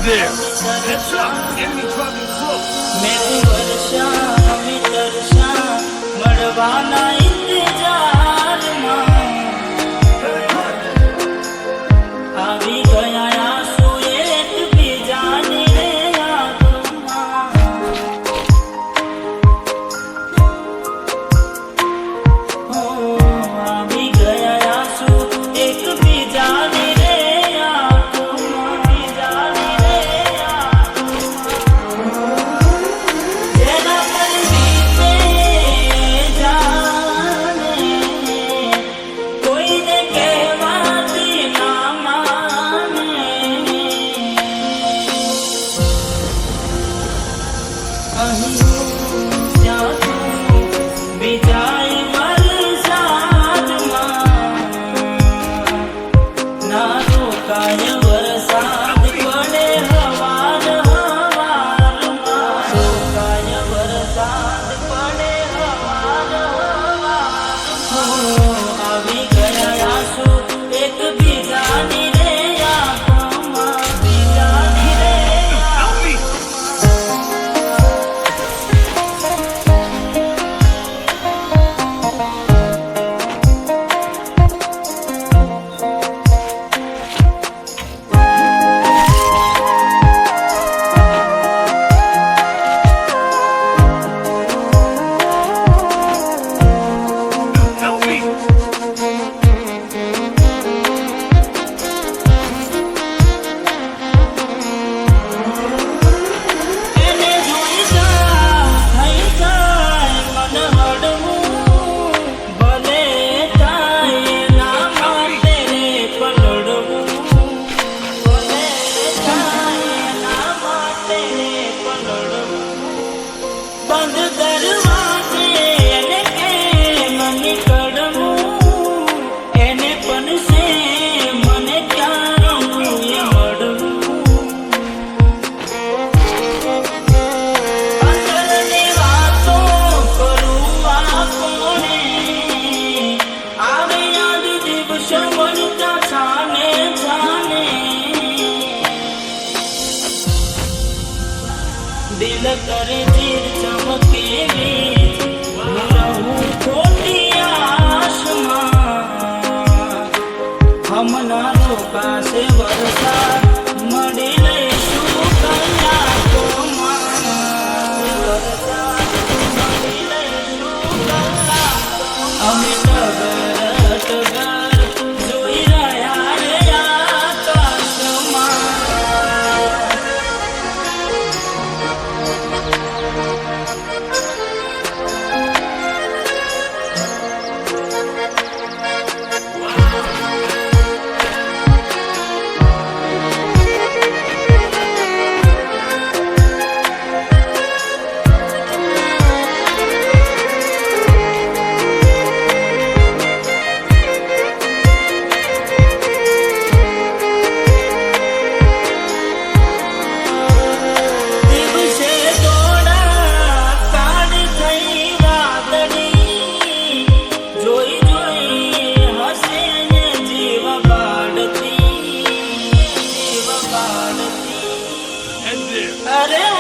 there. Heads up. Enemy dropping close. मैं वर्षा हमें तरसा मरवाना इंतजार में આવી ગયા આંસુ એક બીજાની રે આંખમાં આવી ગયા આંસુ એક બીજાની રે આંખમાં બીજાની રે જેના પર બીતે જાને કોઈને કહેવાતી ના માને અહીં ત્યાં તું બીજાય વરસાદમાં ના રોકાય વરસાદ પડે હવાર હવારમાં રોકાય વરસાદ પડે હવાર હવારમાં આવી ગયા આંસુ એક બીજાની રે આંખોમાં બીજાની રે Help me. Help me. એને જોઈ જા થઈ જાય મન હળવું ભલે થાય ના માટે રે પલળવું ભલે થાય ના માટે રે પલળવું બંધ દરવાજે એને કેમ નીકળવું એને પણ છે મને ક્યાં મળવું અંતરની વાતો કરું આ કોણે આવે યાદ દિવસો બનતા છાને છાને દિલ કરે ચીર ચમકે વીજ હું રહું ખોટી આશમાં હમણાં રોકાશે વરસાદ મળી લઈશું કલાકોમાં વરસાદ મળી લઈશું કલાકોમાં અમે ટગર ટગર જોઈ રહ્યા રે આકાશમાં દિવસે દોડા કાળ થઈ વાદળી જોઈ જોઈ હસે ને જીવ બાળતી Head there. અરે